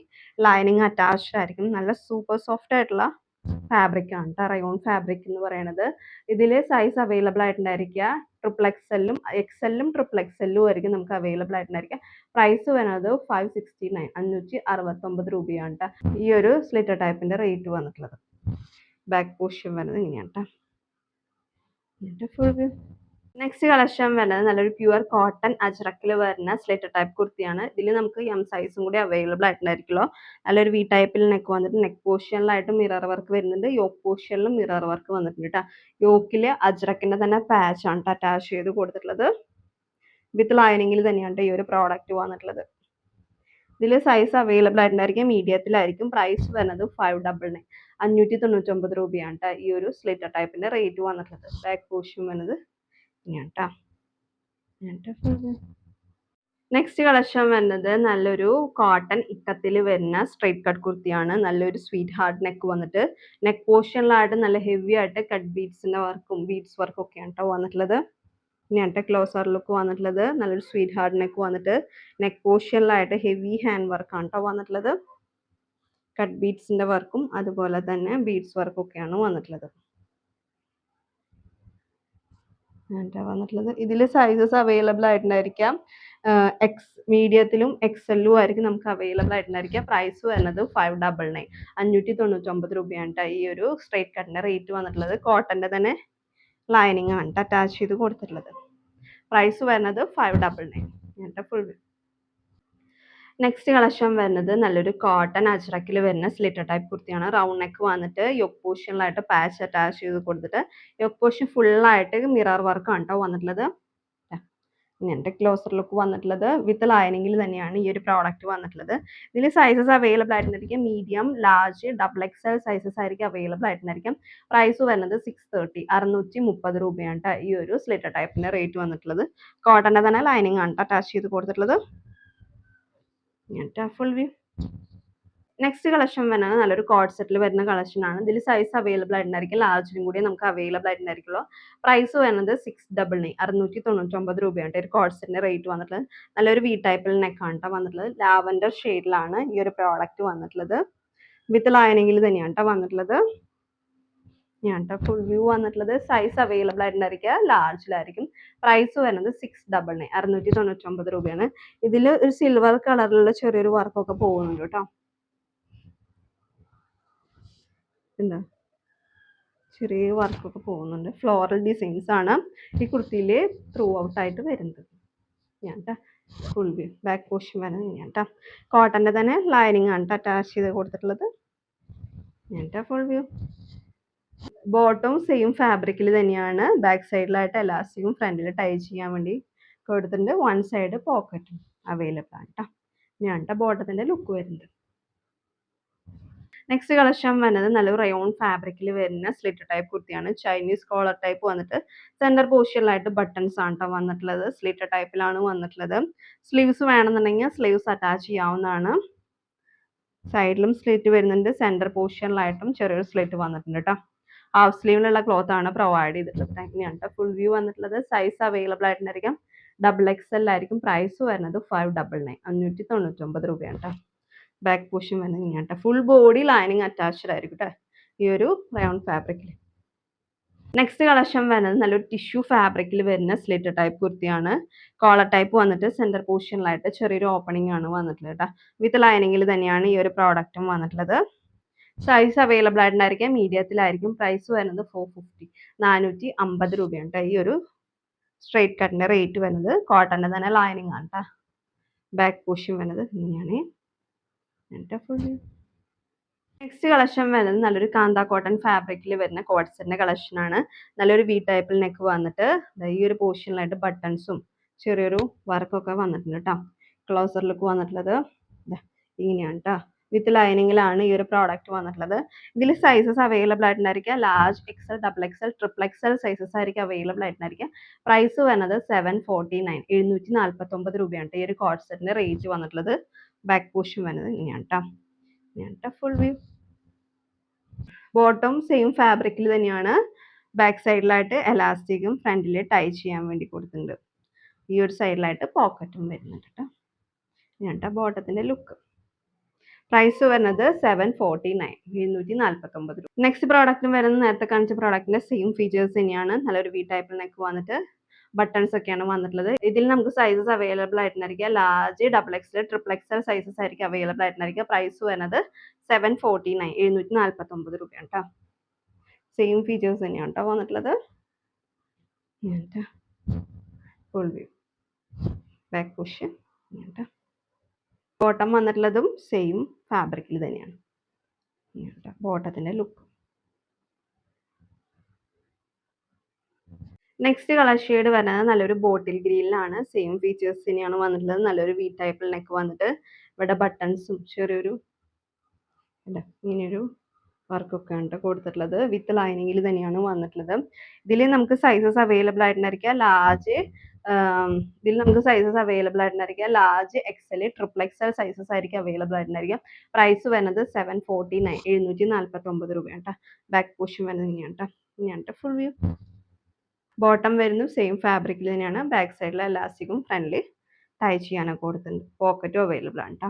S1: ലൈനിങ് അറ്റാച്ച്ഡ് ആയിരിക്കും. നല്ല സൂപ്പർ സോഫ്റ്റ് ആയിട്ടുള്ള ഫാബ്രിക് ആണ് കേട്ടോ റയോൺ ഫാബ്രിക് എന്ന് പറയുന്നത്. ഇതിൽ സൈസ് അവൈലബിൾ ആയിട്ടുണ്ടായിരിക്കുക ട്രിപ്പിൾ എക്സെല്ലും ട്രിപ്പിൾ എക്സെല്ലും ആയിരിക്കും നമുക്ക് അവൈലബിൾ ആയിട്ടുണ്ടായിരിക്കുക. പ്രൈസ് വരുന്നത് 569 569 രൂപയാണ് കേട്ടോ ഈ ഒരു സ്ലിറ്റർ ടൈപ്പിന്റെ റേറ്റ് വന്നിട്ടുള്ളത്. ബാക്ക് പോർഷൻ വരുന്നത് ഇങ്ങനെയാണ് കേട്ടോ ഫുൾ വ്യൂ. നെക്സ്റ്റ് കളക്ഷൻ വരുന്നത് നല്ലൊരു പ്യുവർ കോട്ടൺ അജ്രക്കിൽ വരുന്ന സ്ലിറ്റർ ടൈപ്പ് കുർത്തിയാണ്. ഇതിൽ നമുക്ക് എം സൈസും കൂടി അവൈലബിൾ ആയിട്ടുണ്ടായിരിക്കുമല്ലോ. നല്ലൊരു വി ടൈപ്പിൽ നെക്ക് വന്നിട്ട് നെക്ക് പോർഷനിലായിട്ട് മിറർ വർക്ക് വരുന്നുണ്ട്. യോക്ക് പോർഷനിലും മിറർ വർക്ക് വന്നിട്ടുണ്ട് കേട്ടോ. യോക്കിൽ അജ്രക്കിന്റെ തന്നെ പാച്ച് ആണ് അറ്റാച്ച് ചെയ്ത് കൊടുത്തിട്ടുള്ളത്. വിത്ത് ലൈനിങ്ങിൽ തന്നെയാണ് ഈ ഒരു പ്രോഡക്റ്റ് വന്നിട്ടുള്ളത്. ഇതിൽ സൈസ് അവൈലബിൾ ആയിട്ടുണ്ടായിരിക്കും മീഡിയത്തിലായിരിക്കും. പ്രൈസ് വരുന്നത് 599 599 രൂപയാണ് കേട്ടോ ഈ ഒരു സ്ലിറ്റർ ടൈപ്പിന്റെ റേറ്റ് വന്നിട്ടുള്ളത്. ബാക്ക് പോർഷൻ വരുന്നത് നെക്സ്റ്റ് കളക്ഷൻ വരുന്നത് നല്ലൊരു കോട്ടൺ ഇക്കത്തിൽ വരുന്ന സ്ട്രൈറ്റ് കട്ട് കുർത്തിയാണ്. നല്ലൊരു സ്വീറ്റ് ഹാർട്ട് നെക്ക് വന്നിട്ട് നെക്ക് പോർഷനിലായിട്ട് നല്ല ഹെവി ആയിട്ട് കട്ട് ബീഡ്സിന്റെ വർക്കും ബീഡ്സ് വർക്കും ഒക്കെയാണ് കേട്ടോ വന്നിട്ടുള്ളത്. ഇങ്ങനത്തെ ക്ലോസർ ലുക്ക് വന്നിട്ടുള്ളത്. നല്ലൊരു സ്വീറ്റ് ഹാർട്ട് നെക്ക് വന്നിട്ട് നെക്ക് പോർഷനിലായിട്ട് ഹെവി ഹാൻഡ് വർക്കാണ് കേട്ടോ വന്നിട്ടുള്ളത്. കട്ട് ബീഡ്സിന്റെ വർക്കും അതുപോലെ തന്നെ ബീഡ്സ് വർക്കും ഒക്കെയാണ് വന്നിട്ടുള്ളത്. വന്നിട്ടുള്ളത്. ഇതിൽ സൈസസ് അവൈലബിൾ ആയിട്ടുണ്ടായിരിക്കാം. മീഡിയത്തിലും എക്സെല്ലും ആയിരിക്കും നമുക്ക് അവൈലബിൾ ആയിട്ടുണ്ടായിരിക്കുക. പ്രൈസ് വരുന്നത് 599 599 രൂപയാണ് കേട്ടോ ഈ ഒരു സ്ട്രൈറ്റ് കട്ടിന്റെ റേറ്റ് വന്നിട്ടുള്ളത്. കോട്ടന്റെ തന്നെ ലൈനിങ് ആണ് അറ്റാച്ച് ചെയ്ത് കൊടുത്തിട്ടുള്ളത്. പ്രൈസ് വരുന്നത് 599 ഫുൾ. നെക്സ്റ്റ് കളക്ഷൻ വരുന്നത് നല്ലൊരു കോട്ടൺ അജ്രക്കിൽ വരുന്ന സ്ലിറ്റർ ടൈപ്പ് കുർത്തിയാണ്. റൗണ്ട് നെക്ക് വന്നിട്ട് യോക്ക് പോർഷനിലായിട്ട് പാച്ച് അറ്റാച്ച് ചെയ്ത് കൊടുത്തിട്ട് യോക്ക് പോർഷൻ ഫുള്ളായിട്ട് മിറർ വർക്കാണ് കേട്ടോ വന്നിട്ടുള്ളത്. ഇങ്ങനത്തെ ക്ലോസർ ലുക്ക് വന്നിട്ടുള്ളത്. വിത്ത് ലൈനിങ്ങിൽ തന്നെയാണ് ഈ ഒരു പ്രോഡക്റ്റ് വന്നിട്ടുള്ളത്. ഇതിൽ സൈസസ് അവൈലബിൾ ആയിട്ടുണ്ടായിരിക്കും. Medium large double XL sizes ആയിരിക്കും അവൈലബിൾ ആയിട്ടുണ്ടായിരിക്കും. പ്രൈസ് വരുന്നത് 630 630 രൂപയാണ് കേട്ടോ ഈ ഒരു സ്ലിറ്റർ ടൈപ്പിന്റെ റേറ്റ് വന്നിട്ടുള്ളത്. കോട്ടന്റെ തന്നെ ലൈനിങ് ആണ് അറ്റാച്ച് ചെയ്ത് കൊടുത്തിട്ടുള്ളത്. Full view. നെക്സ്റ്റ് കളക്ഷൻ വരുന്നത് നല്ലൊരു കോഡ് സെറ്റിൽ വരുന്ന കളക്ഷനാണ്. ഇതിൽ സൈസ് അവൈലബിൾ ആയിട്ടുണ്ടായിരിക്കും. ലാർജിലും കൂടി നമുക്ക് അവൈലബിൾ ആയിട്ടുണ്ടായിരിക്കുള്ളൂ. പ്രൈസ് വരുന്നത് 699 699 രൂപയാണ് ഒരു കോഡ് സെറ്റിന്റെ റേറ്റ് വന്നിട്ടുള്ളത്. നല്ലൊരു വി ടൈപ്പിൽ നെക്കാണ് ട്ടോ വന്നിട്ടുള്ളത്. ലാവൻഡർ ഷെയ്ഡിലാണ് ഈ ഒരു പ്രോഡക്റ്റ് വന്നിട്ടുള്ളത്. വിത്ത് ലൈനിങ്ങിൽ തന്നെയാണ് ട്ടോ വന്നിട്ടുള്ളത്. ഞാൻ ട്ടോ ഫുൾ വ്യൂ വന്നിട്ടുള്ളത്. സൈസ് അവൈലബിൾ ആയിട്ടുണ്ടായിരിക്കുക ലാർജിലായിരിക്കും. പ്രൈസ് വരുന്നത് 699 699 രൂപയാണ്. ഇതിൽ ഒരു സിൽവർ കളറിലുള്ള ചെറിയൊരു വർക്കൊക്കെ പോകുന്നുണ്ട് കേട്ടോ. എന്താ ചെറിയ വർക്കൊക്കെ പോകുന്നുണ്ട്. ഫ്ലോറൽ ഡിസൈൻസ് ആണ് ഈ കുർത്തിയിൽ ത്രൂ ഔട്ട് ആയിട്ട് വരുന്നത്. ഞാൻ ഫുൾ വ്യൂ ബാക്ക് പോർഷൻ വരുന്നത് ഞാൻ കോട്ടൻ്റെ തന്നെ ലൈനിങ് ആണ് അറ്റാച്ച് ചെയ്ത് കൊടുത്തിട്ടുള്ളത്. ഞാൻ ഫുൾ വ്യൂ ബോട്ടം സെയിം ഫാബ്രിക്കിൽ തന്നെയാണ്. ബാക്ക് സൈഡിലായിട്ട് എലാസ്റ്റിക്കും ഫ്രണ്ടിൽ ടൈ ചെയ്യാൻ വേണ്ടി കൊടുത്തിട്ടുണ്ട്. വൺ സൈഡ് പോക്കറ്റും അവൈലബിൾ ആണ് കേട്ടോ. ഞാൻ ബോട്ടത്തിൻ്റെ ലുക്ക് വരുന്നത്. നെക്സ്റ്റ് കളക്ഷൻ വരുന്നത് നല്ലൊരു റയോൺ ഫാബ്രിക്കിൽ വരുന്ന സ്ലിറ്റ് ടൈപ്പ് കുർത്തിയാണ്. ചൈനീസ് കോളർ ടൈപ്പ് വന്നിട്ട് സെൻറ്റർ പോർഷനിലായിട്ട് ബട്ടൺസ് ആണ് ട്ടോ വന്നിട്ടുള്ളത്. സ്ലിറ്റ് ടൈപ്പിലാണ് വന്നിട്ടുള്ളത്. സ്ലീവ്സ് വേണമെന്നുണ്ടെങ്കിൽ സ്ലീവ്സ് അറ്റാച്ച് ചെയ്യാവുന്നതാണ്. സൈഡിലും സ്ലിറ്റ് വരുന്നുണ്ട്. സെൻറ്റർ പോർഷനിലായിട്ടും ചെറിയൊരു സ്ലിറ്റ് വന്നിട്ടുണ്ട് കേട്ടോ. ഹാഫ് സ്ലീവിലുള്ള ക്ലോത്ത് ആണ് പ്രൊവൈഡ് ചെയ്തിട്ടുള്ളത്. ഇങ്ങനെയാണ് ഫുൾ വ്യൂ വന്നിട്ടുള്ളത്. സൈസ് അവൈലബിൾ ആയിട്ടുണ്ടായിരിക്കും. XXL ആയിരിക്കും. പ്രൈസ് വരുന്നത് 599 599 രൂപയാണ് കേട്ടോ. ബാക്ക് പോർഷൻ വരുന്നത് ഇങ്ങനെയാണ്. ഫുൾ ബോഡി ലൈനിങ് അറ്റാച്ച്ഡ് ആയിരിക്കും കേട്ടോ ഈ ഒരു റയോൺ ഫാബ്രിക്കിൽ. നെക്സ്റ്റ് കളക്ഷൻ വരുന്നത് നല്ലൊരു ടിഷ്യൂ ഫാബ്രിക്കിൽ വരുന്ന സ്ലിറ്റ് ടൈപ്പ് കുർത്തിയാണ്. കോളർ ടൈപ്പ് വന്നിട്ട് സെൻറ്റർ പോർഷനിലായിട്ട് ചെറിയൊരു ഓപ്പണിംഗ് ആണ് വന്നിട്ടുള്ളത് കേട്ടോ. വിത്ത് ലൈനിങ്ങിൽ തന്നെയാണ് ഈ ഒരു പ്രോഡക്റ്റും വന്നിട്ടുള്ളത്. സൈസ് അവൈലബിൾ ആയിട്ടുണ്ടായിരിക്കും. മീഡിയത്തിലായിരിക്കും. പ്രൈസ് വരുന്നത് 450 450 രൂപയാണ് കേട്ടോ. ഈ ഒരു സ്ട്രെയിറ്റ് കട്ടിൻ്റെ റേറ്റ് വരുന്നത്. കോട്ടൻ്റെ തന്നെ ലൈനിങ് ആണ് കേട്ടോ. ബാക്ക് പോർഷൻ വരുന്നത് ഇങ്ങനെയാണ്. നെക്സ്റ്റ് കളക്ഷൻ വരുന്നത് നല്ലൊരു കാന്ത കോട്ടൺ ഫാബ്രിക്കിൽ വരുന്ന കോഡ് സെറ്റിന്റെ കളക്ഷനാണ്. നല്ലൊരു വി ടൈപ്പിൽ നെക്ക് വന്നിട്ട് ഈ ഒരു പോർഷനിലായിട്ട് ബട്ടൺസും ചെറിയൊരു വർക്കൊക്കെ വന്നിട്ടുണ്ട് കേട്ടോ. ക്ലോസർ ലുക്ക് വന്നിട്ടുള്ളത് ഇങ്ങനെയാണ് കേട്ടോ. വിത്ത് ലൈനിങ്ങിലാണ് ഈ ഒരു പ്രോഡക്റ്റ് വന്നിട്ടുള്ളത്. ഇതിൽ സൈസസ് അവൈലബിൾ ആയിട്ടുണ്ടായിരിക്കുക. Large XL XXL XXL sizes ആയിരിക്കും അവൈലബിൾ ആയിട്ടുണ്ടായിരിക്കുക. പ്രൈസ് വരുന്നത് 749 749 രൂപയാണ് ഈ ഒരു കോഡ് സെറ്റിന്റെ റേറ്റ് വന്നിട്ടുള്ളത്. ബാക്ക് പോർഷൻ വരുന്നത് ഇങ്ങനെയാണ് കേട്ടോ. ഫുൾ വ്യൂ ബോട്ടം സെയിം ഫാബ്രിക്കിൽ തന്നെയാണ്. ബാക്ക് സൈഡിലായിട്ട് എലാസ്റ്റിക്കും ഫ്രണ്ടിൽ ടൈ ചെയ്യാൻ വേണ്ടി കൊടുത്തിട്ടുണ്ട്. ഈ ഒരു സൈഡിലായിട്ട് പോക്കറ്റും വരുന്നുണ്ട് കേട്ടോ. ഇങ്ങനെയാണ് ബോട്ടത്തിൻ്റെ ലുക്ക്. പ്രൈസ് വരുന്നത് 749 749 രൂപ. നെക്സ്റ്റ് പ്രോഡക്റ്റും വരുന്നത് നേരത്തെ കാണിച്ച പ്രോഡക്റ്റിന്റെ സെയിം ഫീച്ചേഴ്സ് തന്നെയാണ്. നല്ലൊരു വി ടൈപ്പിൽ നെക്ക് വന്നിട്ട് ബട്ടൺസ് ഒക്കെയാണ് വന്നിട്ടുള്ളത്. ഇതിൽ നമുക്ക് സൈസസ് അവൈലബിൾ ആയിട്ടുണ്ടായിരിക്കുക. ലാർജ് XXL XXL സൈസസ് ആയിരിക്കും അവൈലബിൾ ആയിട്ടുണ്ടായിരിക്കുക. പ്രൈസ് വരുന്നത് 749 749 രൂപയാണ് കേട്ടോ. സെയിം ഫീച്ചേഴ്സ് തന്നെയാണ് കേട്ടോ വന്നിട്ടുള്ളത്. Full view back portion bottom വന്നിട്ടുള്ളതും സെയിം ഫാബ്രിക്കിൽ തന്നെയാണ്. ബോട്ടത്തിൻ്റെ ലുക്ക്. നെക്സ്റ്റ് കളർ ഷെയ്ഡ് വരുന്നത് നല്ലൊരു ബോട്ടിൽ ഗ്രീനിലാണ്. സെയിം ഫീച്ചേഴ്സ് തന്നെയാണ് വന്നിട്ടുള്ളത്. നല്ലൊരു വി ടൈപ്പിൽ നെക്ക് വന്നിട്ട് ഇവിടെ ബട്ടൺസും ചെറിയൊരു ഇങ്ങനെയൊരു വർക്കൊക്കെ ആണ് കൊടുത്തിട്ടുള്ളത്. വിത്ത് ലൈനിങ്ങിൽ തന്നെയാണ് വന്നിട്ടുള്ളത്. ഇതിൽ നമുക്ക് സൈസസ് അവൈലബിൾ ആയിട്ടുണ്ടായിരിക്കുക. ഇതിൽ നമുക്ക് സൈസസ് അവൈലബിൾ ആയിട്ടുണ്ടായിരിക്കുക. ലാർജ് XL XXL സൈസസ് ആയിരിക്കും അവൈലബിൾ ആയിട്ടുണ്ടായിരിക്കുക. പ്രൈസ് വരുന്നത് 749 749 രൂപയാണ് കേട്ടോ. ബാക്ക് പോർഷൻ വരുന്നത് ഇങ്ങനെയാണ് ഫുൾ വ്യൂ. ബോട്ടം വരുന്നു സെയിം ഫാബ്രിക്കിൽ തന്നെയാണ്. ബാക്ക് സൈഡിൽ എലാസ്റ്റിക്കും ഫ്രണ്ടിൽ ടൈ ചെയ്യാനൊക്കെ കൊടുത്തിട്ടുണ്ട്. പോക്കറ്റും അവൈലബിൾ ആണ് കേട്ടോ.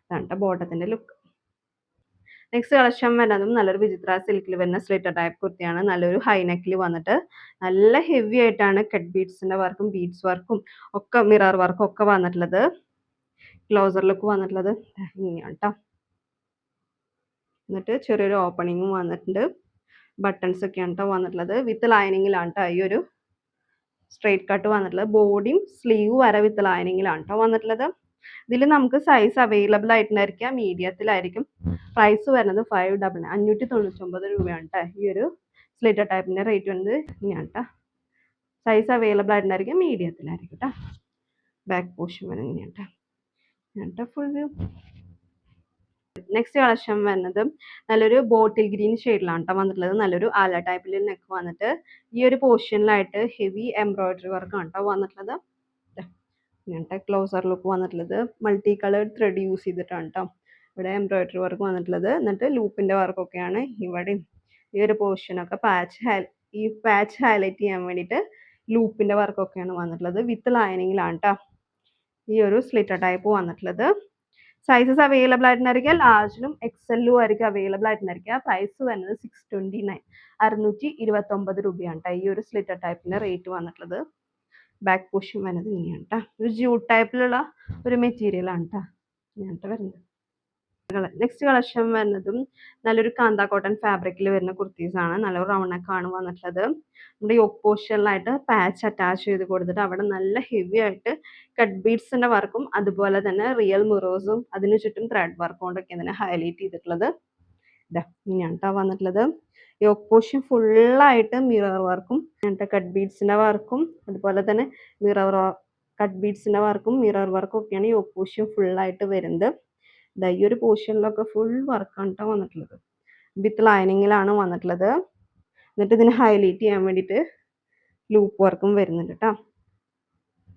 S1: അതാണ് ബോട്ടത്തിൻ്റെ ലുക്ക്. നെക്സ്റ്റ് കളക്ഷൻ വരുന്നതും നല്ലൊരു വിചിത്ര സിൽക്കിൽ വരുന്ന സ്ലിറ്റർ ടൈപ്പ് കുർത്തിയാണ്. നല്ലൊരു ഹൈ നെക്കിൽ വന്നിട്ട് നല്ല ഹെവി ആയിട്ടാണ് കട്ട് ബീഡ്സിന്റെ വർക്കും ബീഡ്സ് വർക്കും ഒക്കെ മിറർ വർക്കും ഒക്കെ വന്നിട്ടുള്ളത്. ക്ലോസർ ലുക്ക് വന്നിട്ടുള്ളത് ഇങ്ങനെയാണ് കേട്ടോ. എന്നിട്ട് ചെറിയൊരു ഓപ്പണിങ്ങും വന്നിട്ടുണ്ട്. ബട്ടൺസ് ഒക്കെയാണ് കേട്ടോ വന്നിട്ടുള്ളത്. വിത്ത് ലൈനിങ്ങിലാണ് കേട്ടോ ഈ ഒരു സ്ട്രെയിറ്റ് കട്ട് വന്നിട്ടുള്ളത്. ബോഡിയും സ്ലീവ് വരെ വിത്ത് ലൈനിങ്ങിലാണ് കേട്ടോ വന്നിട്ടുള്ളത്. ഇതിൽ നമുക്ക് സൈസ് അവൈലബിൾ ആയിട്ടുണ്ടായിരിക്കുക. മീഡിയത്തിലായിരിക്കും. പ്രൈസ് വരുന്നത് 599 രൂപയാണ് കേട്ടോ. ഈ ഒരു സ്ലിറ്റർ ടൈപ്പിന്റെ റേറ്റ് വരുന്നത് ഇങ്ങനെയാണ് കേട്ടോ. സൈസ് അവൈലബിൾ ആയിട്ടുണ്ടായിരിക്കും. മീഡിയത്തിലായിരിക്കും കേട്ടോ. ബാക്ക് പോർഷൻ വരുന്നത് ഇങ്ങനെയാണ് ഫുൾ വ്യൂ. നെക്സ്റ്റ് കളക്ഷൻ വരുന്നത് നല്ലൊരു ബോട്ടിൽ ഗ്രീൻ ഷെയ്ഡിലാണ് കേട്ടോ വന്നിട്ടുള്ളത്. നല്ലൊരു ആല ടൈപ്പിൽ നെക്ക് വന്നിട്ട് ഈ ഒരു പോർഷനിലായിട്ട് ഹെവി എംബ്രോയിഡറി വർക്കാണ് കേട്ടോ വന്നിട്ടുള്ളത്. ഇങ്ങനത്തെ ക്ലോസർ ലുക്ക് വന്നിട്ടുള്ളത്. മൾട്ടി കളേർഡ് ത്രെഡ് യൂസ് ചെയ്തിട്ടാണ് കേട്ടോ ഇവിടെ എംബ്രോയിഡറി വർക്ക് വന്നിട്ടുള്ളത്. എന്നിട്ട് ലൂപ്പിൻ്റെ വർക്കൊക്കെയാണ് ഇവിടെയും. ഈ ഒരു പോർഷനൊക്കെ ഈ പാച്ച് ഹൈലൈറ്റ് ചെയ്യാൻ വേണ്ടിയിട്ട് ലൂപ്പിൻ്റെ വർക്കൊക്കെയാണ് വന്നിട്ടുള്ളത്. വിത്ത് ലൈനിങ്ങിലാണ് കേട്ടോ ഈ ഒരു സ്ലിറ്റർ ടൈപ്പ് വന്നിട്ടുള്ളത്. സൈസസ് അവൈലബിൾ ആയിട്ടുണ്ടായിരിക്കുക ലാർജിലും എക്സെല്ലും ആയിരിക്കും അവൈലബിൾ ആയിട്ടുണ്ടായിരിക്കുക. പ്രൈസ് വരുന്നത് 629 629 രൂപയാണ് കേട്ടോ ഈ ഒരു സ്ലിറ്റർ ടൈപ്പിൻ്റെ റേറ്റ് വന്നിട്ടുള്ളത്. ബാക്ക് പോർഷൻ വരുന്നത് ഇങ്ങനെയാണ് കേട്ടോ. ഒരു ജൂട്ട് ടൈപ്പിലുള്ള ഒരു മെറ്റീരിയൽ ആണ് കേട്ടോ ഇങ്ങനത്തെ വരുന്നത്. നെക്സ്റ്റ് കളക്ഷൻ വരുന്നതും നല്ലൊരു കാന്ത കോട്ടൺ ഫാബ്രിക്കിൽ വരുന്ന കുർത്തീസ് ആണ്. നല്ലൊരു റൗണ്ട് നെക്ക് ആണ് വന്നിട്ടുള്ളത്. നമ്മുടെ യോക്ക് പോർഷനിലായിട്ട് പാച്ച് അറ്റാച്ച് ചെയ്ത് കൊടുത്തിട്ട് അവിടെ നല്ല ഹെവി ആയിട്ട് കട്ട് ബീഡ്സിന്റെ വർക്കും അതുപോലെ തന്നെ റിയൽ മിറേഴ്സും അതിനു ചുറ്റും ത്രെഡ് വർക്കും കൊണ്ടൊക്കെ ഇതിനെ ഹൈലൈറ്റ് ചെയ്തിട്ടുള്ളത്. ഇതാ ഇങ്ങനെയാണ് കേട്ടോ വന്നിട്ടുള്ളത്. യോക്ക് പോർഷൻ ഫുള്ളായിട്ട് മിറർ വർക്കും കട്ട് ബീഡ്സിന്റെ വർക്കും അതുപോലെ തന്നെ കട്ട് ബീഡ്സിന്റെ വർക്കും മിറർ വർക്കും ഒക്കെയാണ് യോക്ക് പോർഷൻ ഫുള്ളായിട്ട് വരുന്നത്. ഈ ഒരു പോർഷനിലൊക്കെ ഫുൾ വർക്കാണ് കേട്ടോ വന്നിട്ടുള്ളത്. വിത്ത് ലൈനിങ്ങിലാണ് വന്നിട്ടുള്ളത്. എന്നിട്ട് ഇതിനെ ഹൈലൈറ്റ് ചെയ്യാൻ വേണ്ടിയിട്ട് ലൂപ്പ് വർക്കും വരുന്നുണ്ട് കേട്ടോ.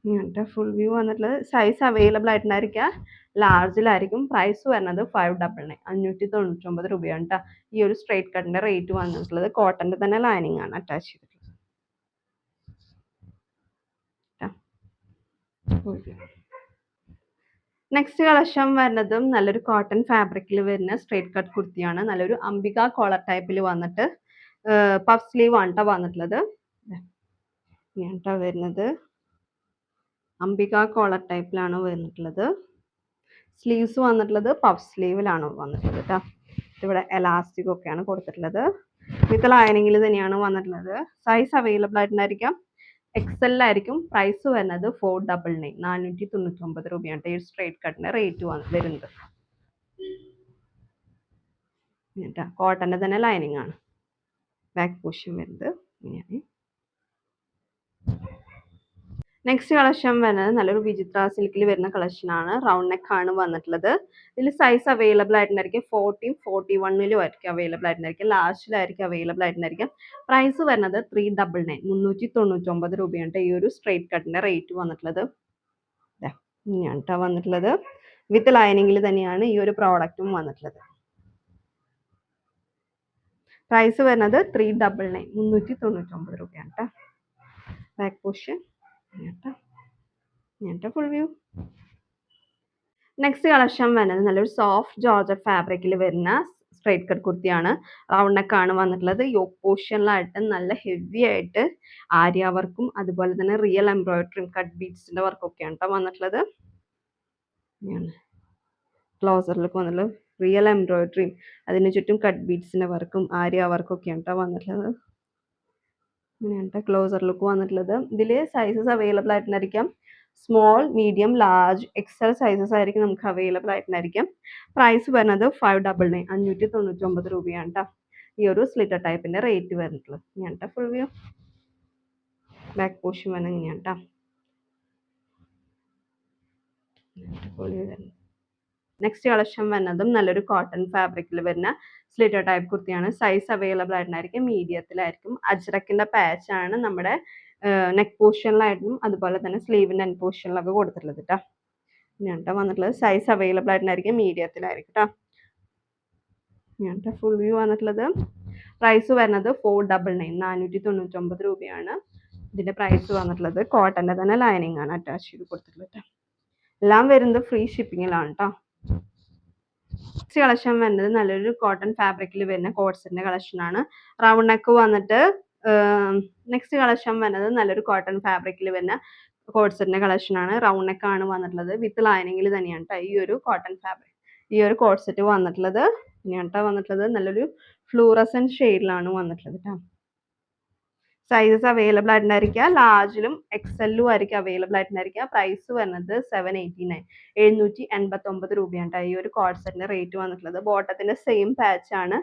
S1: ഇങ്ങനത്തെ ഫുൾ വ്യൂ വന്നിട്ടുള്ളത്. സൈസ് അവൈലബിൾ ആയിട്ടുണ്ടായിരിക്കുക ലാർജിലായിരിക്കും. പ്രൈസ് വരുന്നത് 599 599 രൂപയാണ് കേട്ടോ ഈ ഒരു സ്ട്രൈറ്റ് കട്ടിന്റെ റേറ്റ് വന്നിട്ടുള്ളത്. കോട്ടന്റെ തന്നെ ലൈനിങ് ആണ് അറ്റാച്ച് ചെയ്തിട്ടുള്ളത്. നെക്സ്റ്റ് കളക്ഷൻ വരുന്നതും നല്ലൊരു കോട്ടൺ ഫാബ്രിക്കിൽ വരുന്ന സ്ട്രേറ്റ് കട്ട് കുർത്തിയാണ്. നല്ലൊരു അംബിക കോളർ ടൈപ്പിൽ വന്നിട്ട് പഫ് സ്ലീവ് ആണ് ട്ടോ വന്നിട്ടുള്ളത്. ഇങ്ങനത്തെ വരുന്നത് അംബിക കോളർ ടൈപ്പിലാണ് വന്നിട്ടുള്ളത്. സ്ലീവ്സ് വന്നിട്ടുള്ളത് പഫ് സ്ലീവിലാണ് വന്നിട്ടുള്ളത് കേട്ടോ. ഇവിടെ എലാസ്റ്റിക് ഒക്കെയാണ് കൊടുത്തിട്ടുള്ളത്. വിത്ത് ലൈനിങ്ങിൽ തന്നെയാണ് വന്നിട്ടുള്ളത്. സൈസ് അവൈലബിൾ ആയിട്ടുണ്ടായിരിക്കാം എക്സെല്ലായിരിക്കും. പ്രൈസ് വരുന്നത് 499 499 രൂപയാണ് ഈ സ്ട്രേറ്റ് കട്ടിന്റെ റേറ്റ് വരുന്നത്. കോട്ടന്റെ തന്നെ ലൈനിങ് ആണ്. ബാക്ക് പോർഷൻ വരുന്നത് ഇങ്ങനെയാണ്. നെക്സ്റ്റ് കളക്ഷൻ വരുന്നത് നല്ലൊരു വിചിത്ര സിൽക്കിൽ വരുന്ന കളക്ഷൻ ആണ്. റൗണ്ട് നെക്ക് ആണ് വന്നിട്ടുള്ളത്. ഇതിൽ സൈസ് അവൈലബിൾ ആയിട്ടുണ്ടായിരിക്കും 40 41 ആയിരിക്കും അവൈലബിൾ ആയിട്ടുണ്ടായിരിക്കും. ലാസ്റ്റിലായിരിക്കും അവൈലബിൾ ആയിട്ടുണ്ടായിരിക്കും. പ്രൈസ് വരുന്നത് 399 399 രൂപയാണ് ഈ ഒരു സ്ട്രേറ്റ് കട്ടിന്റെ റേറ്റ് വന്നിട്ടുള്ളത്. ഇങ്ങനെയാണ് കേട്ടോ വന്നിട്ടുള്ളത്. വിത്ത് ലൈനിങ്ങിൽ തന്നെയാണ് ഈ ഒരു പ്രോഡക്റ്റും വന്നിട്ടുള്ളത്. പ്രൈസ് വരുന്നത് 399 399 രൂപയാണ് കേട്ടോ. Back portion full view. Next collection വരുന്നത് നല്ലൊരു സോഫ്റ്റ് ജോർജറ്റ് ഫാബ്രിക്കിൽ വരുന്ന സ്ട്രൈറ്റ് കട്ട് കുർത്തിയാണ്. റൗണ്ട് നെക്ക് ആണ് വന്നിട്ടുള്ളത്. യോക്ക് പോർഷനിലായിട്ട് നല്ല ഹെവി ആയിട്ട് ആര്യ വർക്കും അതുപോലെ തന്നെ റിയൽ എംബ്രോയിഡറിയും കട്ട് ബീഡ്സിന്റെ വർക്കും ഒക്കെയാണ് കേട്ടോ വന്നിട്ടുള്ളത്. ക്ലോസറിലേക്ക് വന്നിട്ടുള്ളത് റിയൽ എംബ്രോയിഡറിയും അതിന് ചുറ്റും കട്ട് ബീഡ്സിന്റെ വർക്കും ആര്യ വർക്കും ഒക്കെയാണ് കേട്ടോ വന്നിട്ടുള്ളത്. ഇങ്ങനെയാണ് ക്ലോസർ ലുക്ക് വന്നിട്ടുള്ളത്. ഇതിൽ സൈസസ് അവൈലബിൾ ആയിട്ടുണ്ടായിരിക്കാം. Small medium large XL sizes ആയിരിക്കും നമുക്ക് അവൈലബിൾ ആയിട്ടുണ്ടായിരിക്കാം. പ്രൈസ് വരുന്നത് 599 599 രൂപയാണ് കേട്ടോ ഈ ഒരു സ്ലിറ്റർ ടൈപ്പിന്റെ റേറ്റ് വരുന്നുള്ളത്. ഇങ്ങനത്തെ ഫുൾ വ്യൂ. ബാക്ക് പോർഷൻ വരുന്നത് ഇങ്ങനെയാണ് കേട്ടോ. നെക്സ്റ്റ് കളക്ഷൻ വരുന്നതും നല്ലൊരു കോട്ടൺ ഫാബ്രിക്കിൽ വരുന്ന സ്ലിറ്റർ ടൈപ്പ് കുർത്തിയാണ്. സൈസ് അവൈലബിൾ ആയിട്ടുണ്ടായിരിക്കും മീഡിയത്തിലായിരിക്കും. അജ്രക്കിന്റെ പാച്ച് ആണ് നമ്മുടെ നെക്ക് പോർഷനിലായിട്ടും അതുപോലെ തന്നെ സ്ലീവിന്റെ എൻഡ് പോർഷനിലൊക്കെ കൊടുത്തിട്ടുള്ളത് കേട്ടോ. ഇങ്ങനത്തെ വന്നിട്ടുള്ളത്. സൈസ് അവൈലബിൾ ആയിട്ടുണ്ടായിരിക്കും മീഡിയത്തിലായിരിക്കും കേട്ടോ. ഇങ്ങനത്തെ ഫുൾ വ്യൂ വന്നിട്ടുള്ളത്. പ്രൈസ് വരുന്നത് 499 499 രൂപയാണ് ഇതിന്റെ പ്രൈസ് വന്നിട്ടുള്ളത്. കോട്ടന്റെ തന്നെ ലൈനിങ് ആണ് അറ്റാച്ച് ചെയ്ത് കൊടുത്തിട്ടുള്ളത് കേട്ടോ. എല്ലാം വരുന്നത് ഫ്രീ ഷിപ്പിങ്ങിലാണ് കേട്ടോ. നെക്സ്റ്റ് കളക്ഷൻ വരുന്നത് നല്ലൊരു കോട്ടൺ ഫാബ്രിക്കിൽ വരുന്ന കോട്ട്സിന്റെ കളക്ഷൻ ആണ്. റൗണ്ട് നെക്ക് വന്നിട്ട് നെക്സ്റ്റ് കളക്ഷൻ വരുന്നത് നല്ലൊരു കോട്ടൺ ഫാബ്രിക്കിൽ വരുന്ന കോട്ട്സിന്റെ കളക്ഷൻ ആണ്. റൗണ്ട് നെക്ക് ആണ് വന്നിട്ടുള്ളത്. വിത്ത് ലൈനിങ്ങിൽ തന്നെയാണ് കേട്ടോ ഈ ഒരു കോട്ടൺ ഫാബ്രിക് ഈ ഒരു കോട്ട് സെറ്റ് വന്നിട്ടുള്ളത്. ഇങ്ങനെയാണ് കേട്ടോ വന്നിട്ടുള്ളത്. നല്ലൊരു ഫ്ലൂറസെന്റ് ഷെയ്ഡിലാണ് വന്നിട്ടുള്ളത് കേട്ടോ. സൈസസ് അവൈലബിൾ ആയിട്ടുണ്ടായിരിക്കുക ലാർജിലും എക്സെല്ലും ആയിരിക്കും അവൈലബിൾ ആയിട്ടുണ്ടായിരിക്കുക. പ്രൈസ് വരുന്നത് 789 789 രൂപയാണ് ഈ ഒരു കോട്ട് സെറ്റിന്റെ റേറ്റ് വന്നിട്ടുള്ളത്. ബോട്ടത്തിന്റെ സെയിം പാച്ച് ആണ്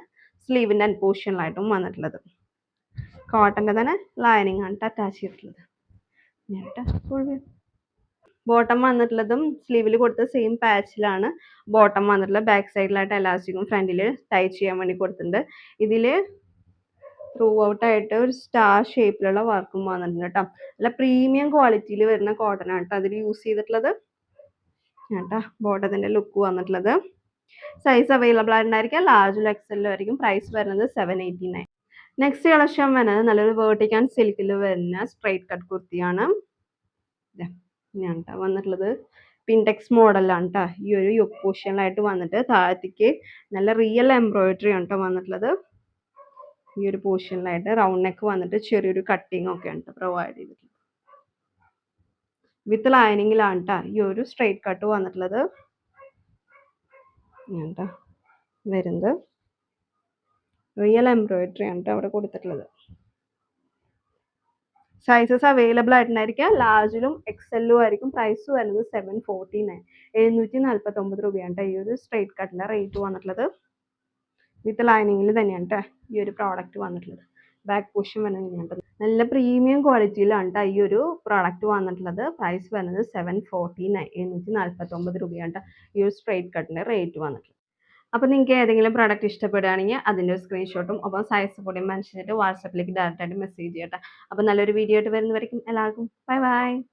S1: സ്ലീവിന്റെ എൻഡ് പോർഷനിലായിട്ടും വന്നിട്ടുള്ളത്. കോട്ടന്റെ തന്നെ ലൈനിങ് ആണ് അറ്റാച്ച് ചെയ്തിട്ടുള്ളത്. ബോട്ടം വന്നിട്ടുള്ളതും സ്ലീവിൽ കൊടുത്ത സെയിം പാച്ചിലാണ് ബോട്ടം വന്നിട്ടുള്ളത്. ബാക്ക് സൈഡിലായിട്ട് എലാസ്റ്റിക്കും ഫ്രണ്ടിൽ ടൈ ചെയ്യാൻ വേണ്ടി കൊടുത്തിട്ടുണ്ട്. ഇതിൽ ത്രൂ ഔട്ട് ആയിട്ട് ഒരു സ്റ്റാർ ഷേപ്പിലുള്ള വർക്കും വന്നിട്ടുണ്ട് കേട്ടോ. നല്ല പ്രീമിയം ക്വാളിറ്റിയിൽ വരുന്ന കോട്ടൺ ആണ് കേട്ടോ അതിൽ യൂസ് ചെയ്തിട്ടുള്ളത് കേട്ടോ. ബോട്ടത്തിന്റെ ലുക്ക് വന്നിട്ടുള്ളത്. സൈസ് അവൈലബിൾ ആയിട്ടുണ്ടായിരിക്കാം ലാർജിലും എക്സലിലും ആയിരിക്കും. പ്രൈസ് വരുന്നത് 789. നെക്സ്റ്റ് കളക്ഷൻ വരുന്നത് നല്ലൊരു വേർട്ടിക്കൽ സിൽക്കിൽ വരുന്ന സ്ട്രൈറ്റ് കട്ട് കുർത്തിയാണ്. ഇങ്ങനെയാണ് ട്ടോ വന്നിട്ടുള്ളത്. പിൻടെക്സ് മോഡലാണ് ട്ടോ. ഈ ഒരു യോക്ക് പോർഷനിലായിട്ട് വന്നിട്ട് താഴത്തേക്ക് നല്ല റിയൽ എംബ്രോയിഡറി ആണ് ട്ടോ വന്നിട്ടുള്ളത്. ഈ ഒരു പോർഷനിലായിട്ട് റൗണ്ട് നെക്ക് വന്നിട്ട് ചെറിയൊരു കട്ടിങ് ഒക്കെയാണ് ട്ടോ പ്രൊവൈഡ് ചെയ്തിട്ടുള്ളത്. വിത്ത് ലൈനിങ്ങിലാണ് ട്ടോ ഈ ഒരു സ്ട്രൈറ്റ് കട്ട് വന്നിട്ടുള്ളത്. ഇങ്ങനെയാണ് ട്ടോ വരുന്നത്. റിയൽ എംബ്രോയിഡറി ആണ് ട്ടോ അവിടെ കൊടുത്തിട്ടുള്ളത്. സൈസസ് അവൈലബിൾ ആയിട്ടുണ്ടായിരിക്കാം ലാർജിലും എക്സലിലും ആയിരിക്കും. പ്രൈസ് വരുന്നത് 749. 749 രൂപയാണ് ട്ടോ ഈ ഒരു സ്ട്രൈറ്റ് കട്ടിന്റെ റേറ്റ് വന്നിട്ടുള്ളത്. വിത്ത് ലൈനിങ്ങിൽ തന്നെയാണ് ട്ടോ ഈ ഒരു പ്രോഡക്റ്റ് വന്നിട്ടുള്ളത്. ബാക്ക് പോർഷൻ വരുന്നത് ഇങ്ങനെയാണ്. നല്ല പ്രീമിയം ക്വാളിറ്റിയിലാണ് ട്ടോ ഈ ഒരു പ്രോഡക്റ്റ് വന്നിട്ടുള്ളത്. പ്രൈസ് വരുന്നത് 749. 749 രൂപയാണ് ട്ടോ ഈ ഒരു സ്ട്രൈറ്റ് കട്ടിന്റെ റേറ്റ് വന്നിട്ടുള്ളത്. അപ്പോൾ നിങ്ങൾക്ക് ഏതെങ്കിലും പ്രോഡക്റ്റ് ഇഷ്ടപ്പെടുകയാണെങ്കിൽ അതിൻ്റെ ഒരു സ്ക്രീൻഷോട്ടും ഒപ്പം സൈസ് കൂടി മനസ്സിലായിട്ട് വാട്സാപ്പിലേക്ക് ഡയറക്റ്റായിട്ട് മെസ്സേജ് ചെയ്യട്ടെ. അപ്പോൾ നല്ലൊരു വീഡിയോ ആയിട്ട് വരുന്നവരേക്കും എല്ലാവർക്കും ബൈ ബൈ.